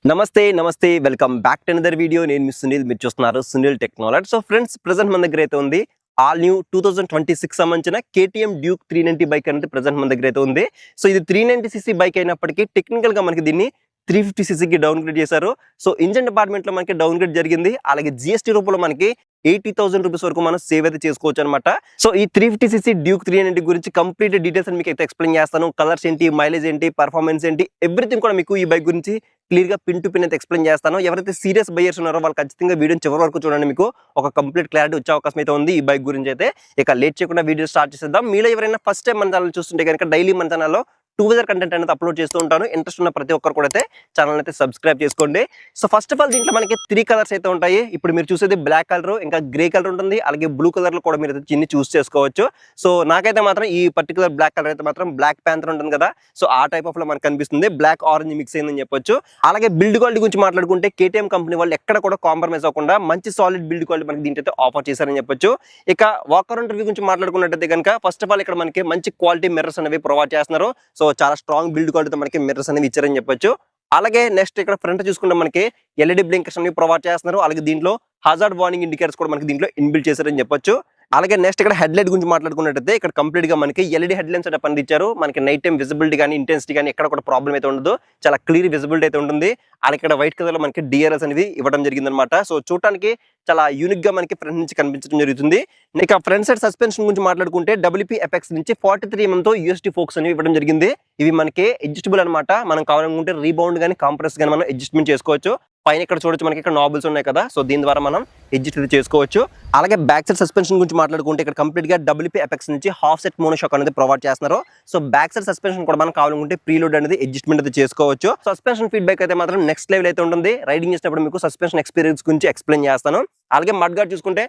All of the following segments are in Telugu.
నమస్తే welcome back to another video. నేను మీ సునీల్, మీరు చూస్తున్నారు Sunil technology. So friends, present మన దగ్గర అయితే ఉంది ఆల్ న్యూ 2026 సంబంధించిన KTM డ్యూక్ 390 బైక్ అనేది ప్రెజెంట్ మన దగ్గర అయితే ఉంది. సో ఇది 390cc బైక్ అయినప్పటికీ టెక్నికల్ గా మనకి దీన్ని 350cc డౌన్ గ్రేడ్ చేశారు. సో ఇంజన్ డిపార్ట్మెంట్ లో మనకి డౌన్ గ్రేడ్ జరిగింది. అలాగే GST రూపంలో మనకి 80,000 రూపీస్ వరకు మనం సేవ్ అయితే చేసుకోవచ్చు అనమాట. సో ఈ 350cc డ్యూక్ 390 గురించి కంప్లీట్ డీటెయిల్స్ మీకు అయితే ఎక్స్ప్లెయిన్ చేస్తాను. కలర్స్ ఏంటి, మైలేజ్ ఏంటి, పర్ఫార్మెన్స్ ఏంటి, ఎవ్రీథింగ్ కూడా మీకు ఈ బైక్ గురించి క్లియర్ గా పిన్ టు పిన్ అయితే ఎక్స్ప్లెయిన్ చేస్తాను. ఎవరైతే సీరియస్ బయర్స్ ఉన్నారో వాళ్ళు ఖచ్చితంగా వీడియోని చివరి వరకు చూడండి. మీకు ఒక కంప్లీట్ క్లారిటీ వచ్చే అవకాశం అయితే ఉంది ఈ బైక్ గురించి అయితే. ఇక లేట్ చేయకుండా వీడియో స్టార్ట్ చేసేద్దాం. మీలో ఎవరైనా ఫస్ట్ టైం మన ఛానల్ చూస్తుంటే కనుక డైలీ మన ఛానల్లో టూ వీలర్ కంటెంట్ అనేది అప్లోడ్ చేస్తూ ఉంటాను. ఇంట్రెస్ట్ ఉన్న ప్రతి ఒక్కరు కూడా అయితే ఛానల్ అయితే సబ్స్క్రైబ్ చేసుకోండి. సో ఫస్ట్ ఆఫ్ ఆల్ దీంట్లో మనకి 3 కలర్స్ అయితే ఉంటాయి. ఇప్పుడు మీరు చూసేది బ్లాక్ కలర్, ఇంకా గ్రే కలర్ ఉంటుంది, అలాగే బ్లూ కలర్ లో కూడా మీరు అయితే చిన్ని చూస్ చేసుకోవచ్చు. సో నాకైతే మాత్రం ఈ పర్టికులర్ బ్లాక్ కలర్ అయితే మాత్రం బ్లాక్ ప్యాంథర్ ఉంటుంది కదా, సో ఆ టైప్ ఆఫ్ లో మనకు కనిపిస్తుంది. బ్లాక్ ఆరెంజ్ మిక్స్ అయిందని చెప్పొచ్చు. అలాగే బిల్డ్ క్వాలిటీ గురించి మాట్లాడుకుంటే KTM కంపెనీ వాళ్ళు ఎక్కడ కూడా కాంప్రమైజ్ అవ్వకుండా మంచి సాలిడ్ బిల్డ్ క్వాలిటీ మనకి దీంట్లో అయితే ఆఫర్ చేశారని చెప్పొచ్చు. ఇక వాకర్ రివ్యూ గురించి మాట్లాడుకున్నట్టయితే కనుక ఫస్ట్ ఆఫ్ ఆల్ ఇక్కడ మనకి మంచి క్వాలిటీ మిర్రర్స్ అనేవి ప్రొవైడ్ చేస్తున్నారు. సో చాలా స్ట్రాంగ్ బిల్డ్ క్వాలిటీ మనకి మిర్రర్స్ అనేవి ఇచ్చారని చెప్పొచ్చు. అలాగే నెక్స్ట్ ఇక్కడ ఫ్రంట్ చూసుకుంటే మనకి LED బ్లింకర్స్ అనేవి ప్రొవైడ్ చేస్తున్నారు. అలాగే దీంట్లో హజార్డ్ వార్నింగ్ ఇండికేటర్స్ కూడా మనకి దీంట్లో ఇన్బిల్డ్ చేశారని చెప్పొచ్చు. అలాగే నెక్స్ట్ ఇక్కడ హెడ్ లైట్ గురించి మాట్లాడుకున్నట్టయితే ఇక్కడ కంప్లీట్ గా మనకి LED హెడ్ లైన్స్ అయితే పండించారు. మనకి నైట్ టైం విజిబిలిటీ కానీ ఇంటెన్సిటీ కానీ ఎక్కడ కూడా ప్రాబ్లం అయితే ఉండదు. చాలా క్లియర్ విజిబిలిటీ అయితే ఉంటుంది. అలాగే ఇక్కడ వైట్ కలర్ లో మనకి DRS అనేవి ఇవ్వడం జరిగింది అనమాట. సో చూడటానికి చాలా యూనిక్ గా మనకి ఫ్రంట్ నుంచి కనిపించడం జరుగుతుంది. ఇక ఫ్రంట్ సైడ్ సస్పెన్షన్ గురించి మాట్లాడుకుంటే WP ఎఫెక్స్ నుంచి 43 mm తో UST ఫోక్స్ అనేవి ఇవ్వడం జరిగింది. ఇవి మనకి అడ్జస్టబుల్ అనమాట. మనం కావాలనుకుంటే రీబౌండ్ కానీ కాంప్రెస్ కానీ మనం అడ్జస్ట్మెంట్ చేసుకోవచ్చు. పైన ఇక్కడ చూడొచ్చు మనకి ఇక్కడ నాబుల్స్ ఉన్నాయి కదా, సో దీని ద్వారా మనం అడ్జస్ట్ చేసుకోవచ్చు. అలాగే బ్యాక్ సైడ్ సస్పెన్షన్ గురించి మాట్లాడుకుంటే ఇక్కడ కంప్లీట్ గా WP ఎఫెక్స్ నుంచి హాఫ్ సెట్ మోనోషాక్ అనేది ప్రొవైడ్ చేస్తున్నారు. సో బ్యాక్ సైడ్ సస్పెన్షన్ కూడా మనం కావాలనుకుంటే ప్రీలోడ్ అనేది అడ్జస్ట్మెంట్ అయితే చేసుకోవచ్చు. సస్పెన్షన్ ఫీడ్బ్యాక్ అయితే మాత్రం నెక్స్ట్ లెవెల్ అయితే ఉంటుంది. రైడింగ్ చేసినప్పుడు మీకు సస్పెన్షన్ ఎక్స్పీరియన్స్ గురించి ఎక్స్ప్లెయిన్ చేస్తాను. అలాగే మడ్ గార్డ్ చూసుకుంటే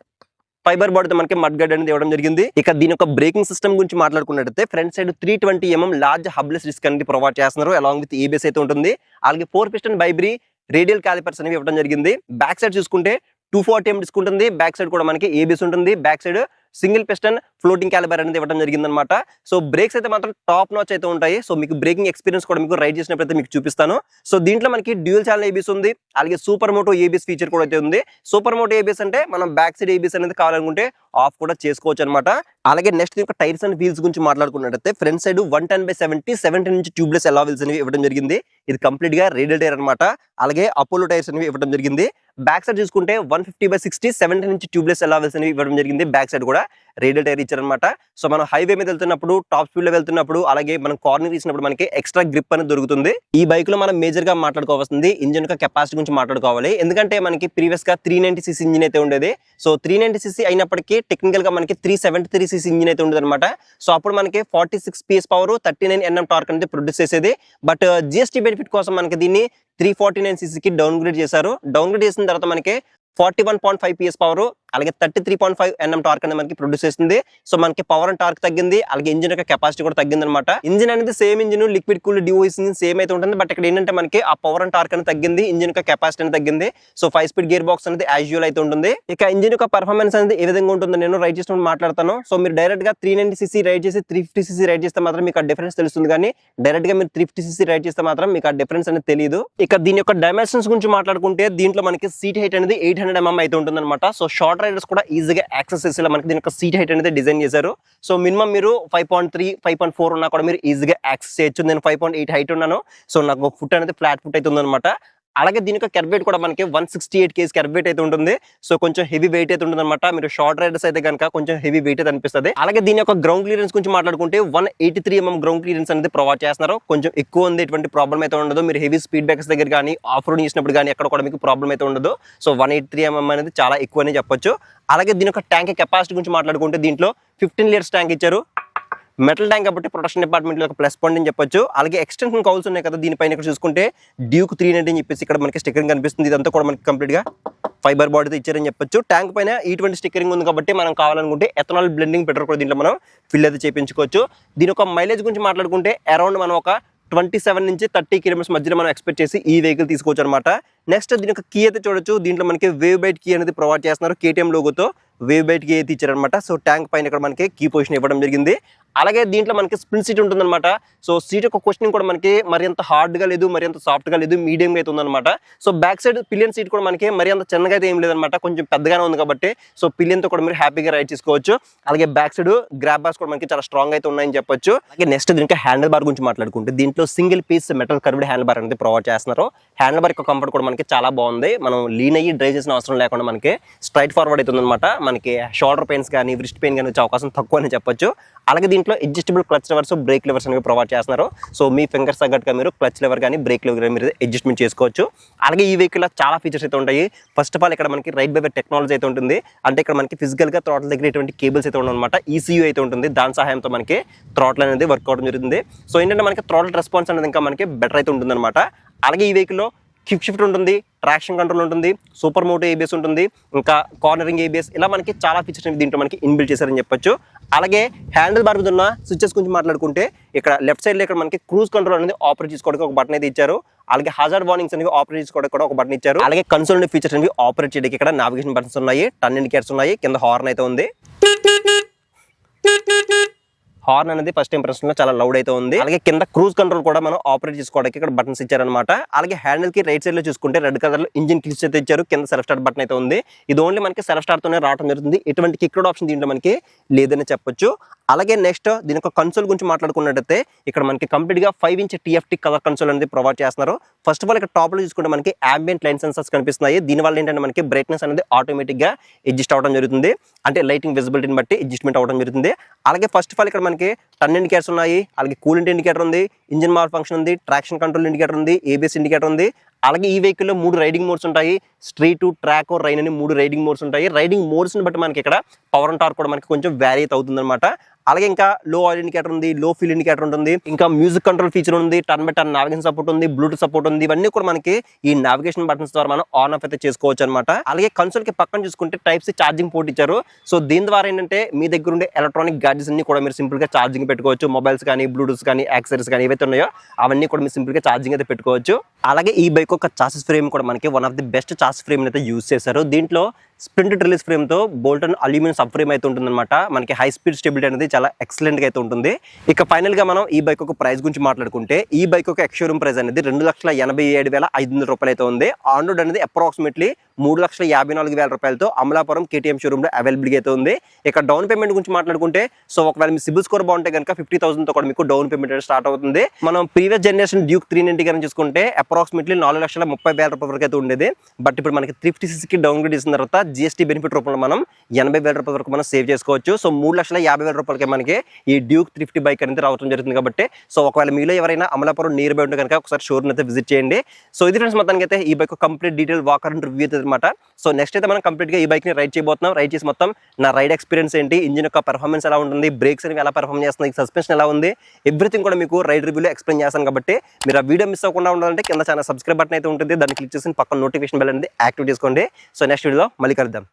ఫైబర్ బాడీతో మనకి మడ్ గార్డ్ అనేది ఇవ్వడం జరిగింది. ఇక దీని యొక్క బ్రేకింగ్ సిస్టమ్ గురించి మాట్లాడుకున్నట్టయితే front side 320 mm large hubless disc అనేది ప్రొవైడ్ చేస్తున్నారు. అలాంగ్ విత్ ABS అయితే ఉంటుంది. అలాగే 4 పిస్టన్ బైబ్రీ రేడియల్ క్యాలిపర్స్ అనేవి ఇవ్వడం జరిగింది. బ్యాక్ సైడ్ చూసుకుంటే 240 mm డిస్క్ ఉంటుంది. బ్యాక్ సైడ్ కూడా మనకి ABS ఉంటుంది. Back side single piston floating calibre అనేది ఇవ్వడం జరిగింది అనమాట. సో బ్రేక్స్ అయితే మాత్రం టాప్ నాచ్ అయితే ఉంటాయి. సో మీకు బ్రేకింగ్ ఎక్స్పీరియన్స్ కూడా మీకు రైడ్ చేసినప్పుడు అయితే మీకు చూపిస్తాను. సో దీంట్లో మనకి డ్యూయల్ ఛానల్ ABS ఉంది. అలాగే సూపర్ మోటో ABS ఫీచర్ కూడా అయితే ఉంది. సూపర్ మోటో ABS అంటే మనం బ్యాక్ సైడ్ ABS అనేది కావాలనుకుంటే ఆఫ్ కూడా చేసుకోవచ్చు అనమాట. అలాగే నెక్స్ట్ ఇంకా టైర్స్ అండ్ వీల్స్ గురించి మాట్లాడుకున్నట్టయితే ఫ్రంట్ సైడ్ 110/70 17 ఇంచ్ ట్యూబ్లెస్ అలా వీల్స్ అనేవి ఇవ్వడం జరిగింది. ఇది కంప్లీట్ గా రేడియల్ టైర్ అనమాట. అలాగే అపోలో టైర్స్ అనేవి ఇవ్వడం జరిగింది. బ్యాక్ సైడ్ చూసుకుంటే 150/60 17 ఇంచ్ ట్యూబ్లెస్ అలా వీల్స్ అనేవి ఇవ్వడం జరిగింది. బ్యాక్ సైడ్ కూడా రేడియల్ టైర్ ఇచ్చారనమాట. సో మనం హైవే మీద వెళ్తున్నప్పుడు, టాప్ స్పీడ్ లో వెళ్తున్నప్పుడు, అలాగే మనం కార్నర్ తీసినప్పుడు మనకి ఎక్స్ట్రా గ్రిప్ అనేది దొరుకుతుంది. ఈ బైక్ లో మనం మేజర్ గా మాట్లాడుకోవాల్సింది ఇంజిన్ యొక్క కెపాసిటీ గురించి మాట్లాడుకోవాలి. ఎందుకంటే మనకి ప్రీవియస్ గా 390cc ఇంజిన్ అయితే ఉండేది. సో 390cc అయినప్పటికీ టెక్నికల్ గా మనకి 373cc ఇంజిన్ అయితే ఉండేది అనమాట. సో అప్పుడు మనకి 46 PS పవర్ 39 Nm టార్క్ అనేది ప్రొడ్యూస్ చేసేది. బట్ GST బెనిఫిట్ కోసం మనకి దీన్ని 349cc కి డౌన్ గ్రేడ్ చేశారు. డౌన్ గ్రేడ్ చేసిన తర్వాత మనకి 41.5 PS పవర్, అలాగే 33.5 Nm టార్క్ అనేది మనకి ప్రొడ్యూస్ చేస్తుంది. సో మనకి పవర్ అండ్ టార్క్ తగ్గింది. అలాగే ఇంజిన్ యొక్క కెపాసిటీ కూడా తగ్గింది అనమాట. ఇంజిన్ అనేది సేమ్ ఇంజిన్, లిక్విడ్ కూల్ డివోయిస్ సేమ్ అయితే ఉంటుంది. బట్ ఇక్కడ ఏంటంటే మనకి ఆ పవర్ అండ్ టార్క్ అనేది తగ్గింది, ఇంజిన్ యొక్క కెపాసిటీ అనేది తగ్గింది. సో 5 స్పీడ్ గేర్ బాక్స్ అనేది యాజువల్ అయితే ఉంటుంది. ఇక ఇంజిన్ యొక్క పర్ఫార్మెన్స్ అనేది ఏ విధంగా ఉంటుందో నేను రైడ్ చేసినప్పుడు మాట్లాడతాను. సో మీరు డైరెక్ట్ గా 390cc రైడ్ చేసి 350cc రైడ్ చేస్తే మాత్రం మీకు ఆ డిఫరెన్స్ తెలుస్తుంది. కానీ డైరెక్ట్ గా మీరు 350cc రైడ్ చేస్తే మాత్రం మీకు ఆ డిఫరెన్స్ అనేది తెలియదు. ఇక దీని యొక్క డైమెన్షన్స్ గురించి మాట్లాడుకుంటే దీంట్లో మనకి సీట్ హైట్ అనేది 800 mm అయితే ఉంటుంది అనమాట. సో షార్ట్ రైడర్స్ కూడా ఈజీగా యాక్సెస్ చేసేలా మనకి దీని యొక్క సీట్ హైట్ అనేది డిజైన్ చేశారు. సో మినిమం మీరు 5.3 5.4 ఉన్నా కూడా మీరు ఈజీగా యాక్సెస్ చేయొచ్చు. నేను 5.8 హైట్ ఉన్నాను. సో నాకు ఫుట్ అనేది ఫ్లాట్ ఫుట్ అయితే ఉందన్నమాట. అలాగే దీని యొక్క కర్వ్ వెయిట్ కూడా మనకి 168 kg కర్వ్ వెయిట్ అయితే ఉంటుంది. సో కొంచెం హెవీ వెయిట్ అయితే ఉంటుంది అనమాట. మీరు షార్ట్ రైడర్స్ అయితే కనుక కొంచెం హెవీ వెయిట్ అయితే అనిపిస్తుంది. అలాగే దీని యొక్క గ్రౌండ్ క్లియరెన్స్ గురించి మాట్లాడుకుంటే 183 mm గ్రౌండ్ క్లియరెన్స్ అనేది ప్రొవైడ్ చేస్తున్నారు. కొంచెం ఎక్కువ ఉంది, ఎటువంటి ప్రాబ్లం అయితే ఉండదు. మీరు హెవీ స్పీడ్ బ్రేకర్స్ దగ్గర కానీ ఆఫ్ రోడ్ చేసినప్పుడు కానీ ఎక్కడ కూడా మీకు ప్రాబ్లం అయితే ఉండదు. సో 183 mm అనేది చాలా ఎక్కువ అని చెప్పొచ్చు. అలాగే దీని యొక్క ట్యాంక్ కెపాసిటీ గురించి మాట్లాడుకుంటే దీంట్లో 15 లీటర్స్ ట్యాంక్ ఇచ్చారు. మెటల్ ట్యాంక్ కాబట్టి ప్రొటెక్షన్ డిపార్ట్మెంట్ లో ఒక ప్లస్ పాయింట్ అని చెప్పొచ్చు. అలాగే ఎక్స్టెన్షన్ కౌల్స్ ఉన్నాయి కదా, దీనిపైన ఇక్కడ చూసుకుంటే డ్యూక్ 390 అని చెప్పేసి ఇక్కడ మనకి స్టిక్కరింగ్ కనిపిస్తుంది. ఇదంతా కూడా మనకి కంప్లీట్ గా ఫైబర్ బాడీతో ఇచ్చారని చెప్పొచ్చు. ట్యాంక్ పైన ఇటువంటి స్టిక్కరింగ్ ఉంది కాబట్టి మనం కావాలనుకుంటే ఎథనాల్ బ్లెండింగ్ పెట్రోల్ కూడా దీంట్లో మనం ఫిల్ అయితే చేయించుకోవచ్చు. దీని ఒక మైలేజ్ గురించి మాట్లాడుకుంటే అరౌండ్ మనం ఒక 27 నుంచి 30 km మధ్యలో మనం ఎక్స్పెక్ట్ చేసి ఈ వెహికల్ తీసుకోవచ్చు అనమాట. నెక్స్ట్ దీని యొక్క కీ అయితే చూడొచ్చు. దీంట్లో మనకి వేవ్ బైట్ కీ అనేది ప్రొవైడ్ చేస్తున్నారు. కేటీఎం లోగోతో వేవ్ బైట్ కీ అయితే ఇచ్చారనమాట. సో ట్యాంక్ పైన ఇక్కడ మనకి కీ పొజిషన్ ఇవ్వడం జరిగింది. అలాగే దీంట్లో మనకి స్ప్రింట్ సీట్ ఉంటుందన్నమాట. సో సీట్ యొక్క క్వశ్చనింగ్ కూడా మనకి మరి అంత హార్డ్గా లేదు, మరి అంత సాఫ్ట్గా లేదు, మీడియంగా అయితే ఉందన్నమాట. So back side pillion seat కూడా మనకి మరి అంత చిన్నగా అయితే ఏం లేదనమాట, కొంచెం పెద్దగానే ఉంది కాబట్టి సో పిలియన్తో కూడా మీరు హ్యాపీగా రైడ్ చేసుకోవచ్చు. అలాగే బ్యాక్ సైడ్ గ్రాబ్ బార్స్ కూడా మనకి చాలా స్ట్రాంగ్ అయితే ఉన్నాయని చెప్పొచ్చు. అలాగే నెక్స్ట్ దీనికి హ్యాండిల్ బార్ గురించి మాట్లాడుకుంటే దీంట్లో single piece metal curved handle bar అనేది ప్రొవైడ్ చేస్తున్నారు. హ్యాండిల్ బార్ యొక్క కంఫర్ట్ కూడా మనకి చాలా బాగుంది. మనం లీన్ అయ్యి డ్రైవ్ చేసిన అవసరం లేకుండా మనకి స్ట్రైట్ ఫార్వర్డ్ అయితే ఉందన్నమాట. మనకి షోల్డర్ పెయిన్స్ కానీ రిస్ట్ పెయిన్ కానీ వచ్చే అవకాశం తక్కువ అని చెప్పొచ్చు. అలాగే దీంట్లో adjustable clutch levers, break levers అనేవి ప్రొవైడ్ చేస్తున్నారు. సో మీ ఫింగర్స్ తగ్గట్టుగా మీరు క్లచ్ లెవర్ కానీ బ్రేక్ లెవర్ కానీ మీరు అడ్జస్ట్మెంట్ చేసుకోవచ్చు. అలాగే ఈ వెహికల్ చాలా ఫీచర్స్ అయితే ఉంటాయి. ఫస్ట్ ఆఫ్ ఆల్ ఇక్కడ మనకి రైడ్ బై వైర్ టెక్నాలజీ అయితే ఉంటుంది. అంటే ఇక్కడ మనకి ఫిజికల్ గా థ్రాట్ల దగ్గర ఎటువంటి కేబుల్స్ అయితే ఉండనమాట. ECU అయితే ఉంటుంది. దాని సహాయంతో మనకి థ్రాట్ల్ అనేది వర్క్ అవడం జరుగుతుంది. సో ఏంటంటే మనకి థ్రాట్ల్ రెస్పాన్స్ అనేది ఇంకా మనకి బెటర్ అయితే ఉంటుంది అనమాట. అలాగే ఈ వెహికల్లో క్విక్ షిఫ్ట్ ఉంటుంది, ట్రాక్షన్ కంట్రోల్ ఉంటుంది, సూపర్ మోటో ABS ఉంటుంది, ఇంకా కార్నరింగ్ ABS, ఇలా మనకి చాలా ఫీచర్స్ దీంట్లో మనకి ఇన్బిల్డ్ చేశారని చెప్పొచ్చు. అలాగే హ్యాండిల్ బార్ మీద ఉన్న స్విచెస్ గురించి మాట్లాడుకుంటే ఇక్కడ లెఫ్ట్ సైడ్ లో ఇక్కడ మనకి క్రూజ్ కంట్రోల్ అనేది ఆపరేట్ చేసుకోవడానికి ఒక బటన్ అయితే ఇచ్చారు. అలాగే హజార్డ్ వార్నింగ్స్ అనేవి ఆపరేట్ చేసుకోవడానికి కూడా ఒక బటన్ ఇచ్చారు. అలాగే కన్సోల్ ఫీచర్స్ అనేవి ఆపరేట్ చేయడానికి ఇక్కడ నావిగేషన్ బటన్స్ ఉన్నాయి, టర్న్ ఇండికేటర్స్ ఉన్నాయి, కింద హార్న్ అయితే ఉంది. హార్న్ అనేది ఫస్ట్ ఇంప్రెషన్ లో చాలా లౌడ్ అయితే ఉంది. అలాగే కింద క్రూజ్ కంట్రోల్ కూడా మనం ఆపరేట్ చేసుకోవడానికి ఇక్కడ బటన్స్ ఇచ్చారనమాట. అలాగే హ్యాండిల్ కి రైట్ సైడ్ లో చూసుకుంటే రెడ్ కలర్ లో ఇంజిన్ కిక్స్ అయితే ఇచ్చారు. కింద సెల్ఫ్ స్టార్ట్ బటన్ అయితే ఉంది. ఇది ఓన్లీ మనకి సెల్ఫ్ స్టార్ట్ తోనే రావడం జరుగుతుంది. ఎటువంటి కిక్ రోడ్ ఆప్షన్ దీంట్లో మనకి లేదని చెప్పొచ్చు. అలాగే నెక్స్ట్ దీని యొక్క కన్సోల్ గురించి మాట్లాడుకున్నట్టయితే ఇక్కడ మనకి కంప్లీట్ గా 5-inch TFT కలర్ కన్సోల్ అనేది ప్రొవైడ్ చేస్తున్నారు. ఫస్ట్ ఆఫ్ ఆల్ ఇక్కడ టాప్ లో చూసుకుంటే మనకి ambient లైట్ సెన్సర్స్ కనిపిస్తున్నాయి. దీనివల్ల ఏంటంటే మనకి బ్రైట్నెస్ అనేది ఆటోమేటిక్ గా అడ్జస్ట్ అవడం జరుగుతుంది. అంటే లైటింగ్ విజిబిలిటీని బట్టి అడ్జస్ట్మెంట్ అవడం జరుగుతుంది. అలాగే ఫస్ట్ ఆఫ్ ఆల్ ఇక్కడ మనకి టర్న్ ఇండికేటర్స్ ఉన్నాయి, అలాగే కూలెంట్ ఇండికేటర్ ఉంది, ఇంజిన్ మాల్ ఫంక్షన్ ఉంది, ట్రాక్షన్ కంట్రోల్ ఇండికేటర్ ఉంది, ABS ఇండికేటర్ ఉంది. అలాగే ఈ వెహికల్ లో 3 రైడింగ్ మోడ్స్ ఉంటాయి. స్ట్రీట్, ట్రాక్, రైన్ అని 3 రైడింగ్ మోడ్స్ ఉంటాయి. రైడింగ్ మోడ్స్ ని బట్టి మనకి ఇక్కడ పవర్ అండ్ టార్క్ కూడా మనకి కొంచెం వ్యారీ అవుతుంది అనమాట. అలాగే ఇంకా లో ఆయిల్ ఇండికేటర్ ఉంది, లో ఫీల్ ఇండికేటర్ ఉంటుంది, ఇంకా మ్యూజిక్ కంట్రోల్ ఫీచర్ ఉంది, turn by turn navigation support ఉంది, బ్లూటూత్ సపోర్ట్ ఉంది. ఇవన్నీ కూడా మనకి ఈ నావిగేషన్ బటన్స్ ద్వారా మనం ఆన్ ఆఫ్ అయితే చేసుకోవచ్చు అనమాట. అలాగే కన్సోల్ కి పక్కన చూసుకుంటే Type-C ఛార్జింగ్ పోర్ట్ ఇచ్చారు. సో దీని ద్వారా ఏంటంటే మీ దగ్గర ఉండే ఎలక్ట్రానిక్ గ్యాడ్జెట్స్ అన్ని కూడా మీరు సింపుల్ గా ఛార్జింగ్ పెట్టుకోవచ్చు. మొబైల్స్ కానీ, బ్లూటూత్ కానీ, యాక్సెసరీస్ కానీ ఏవైతే ఉన్నాయో అవన్నీ కూడా మీరు సింపుల్ గా ఛార్జింగ్ అయితే పెట్టుకోవచ్చు. అలాగే ఈ బైక్ ఒక చాసిస్ ఫ్రేమ్ కూడా మనకి one of the best chassis frame అయితే యూజ్ చేశారు. దీంట్లో స్ప్రింటెడ్ రిలీజ్ ఫ్రేమ్ తో బోల్టన్ అల్యూమినియం సబ్ ఫ్రేమ్ అయితే ఉంటుందన్నమాట. మనకి హై స్పీడ్ స్టెబిలిటీ అనేది చాలా ఎక్సలెంట్ గా అయితే ఉంటుంది. ఇక ఫైనల్ గా మనం ఈ బైక్ ఒక ప్రైస్ గురించి మాట్లాడుకుంటే ఈ బైక్ ఒక ఎక్స్-షోరూమ్ ప్రైస్ అనేది 2,87,500 రూపాయలు అయితే ఉంది. ఆన్ రోడ్ అనేది అప్రాక్సిమేట్లీ 3,54,000 రూపాయలతో అమలాపురం KTM షోరూమ్ లో అవైలబుల్ అయితే ఉంది. ఇక డౌన్ పేమెంట్ గురించి మాట్లాడుకుంటే సో ఒకవేళ మీ సిబిల్ స్కోర్ బాగుంటే కనుక 50,000 తో కూడా మీకు డౌన్ పేమెంట్ అనేది స్టార్ట్ అవుతుంది. మనం ప్రీవియస్ జనరేషన్ డ్యూక్ 390 గాని చూసుకుంటే అప్రాక్సిమేట్లీ 4,30,000 రూపాయల వరకు అయితే ఉండేది. బట్ ఇప్పుడు మనకి 350cc కి డౌన్ గ్రేడ్ చేసిన తర్వాత GST బెనిఫిట్ రూపంలో మనం 80,000 రూపాయల వరకు మనం సేవ్ చేసుకోవచ్చు. సో 3,50,000 రూపాయలకి మనకి ఈ డ్యూక్ 350 బైక్ అనేది రావడం జరుగుతుంది. కాబట్టి సో ఒకవేళ మీలో ఎవరైనా అమలాపురం నియర్ బై ఉంటే కనుక ఒకసారి షోరూమ్ అయితే విజిట్ చేయండి. సో ఇది ఫ్రెండ్స్ మొత్తానికి అయితే ఈ bike complete detail walker and review అయితే అనమాట. సో నెక్స్ట్ అయితే మనం కంప్లీట్ గా ఈ బైక్ ని రైడ్ చేయబోతున్నాం. రైడ్ చేసి మొత్తం నా రైడ్ ఎక్స్పీరియన్స్ ఏంటి, ఇంజిన్ యొక్క పర్ఫార్మెన్స్ ఎలా ఉంటుంది, బ్రేక్స్ అనేవి ఎలా పర్ఫార్మ్ చేస్తున్నాయి, సస్పెన్షన్ ఎలా ఉంది, ఎవ్రీథింగ్ కూడా మీకు రైడ్ రివ్యూలో ఎక్స్ప్లెయిన్ చేస్తాను. కాబట్టి మీరు ఆ వీడియో మిస్ అవ్వకుండా ఉండాలంటే కింద చాలా సబ్స్క్రైబ్ బటన్ అయితే ఉంటుంది. దాన్ని క్లిక్ చేసి పక్కన నోటిఫికేషన్ బెల్ అనేది యాక్టివ్ చేసుకోండి. సో నెక్స్ట్ వీడియోలో మళ్ళీ కలుద్దాం.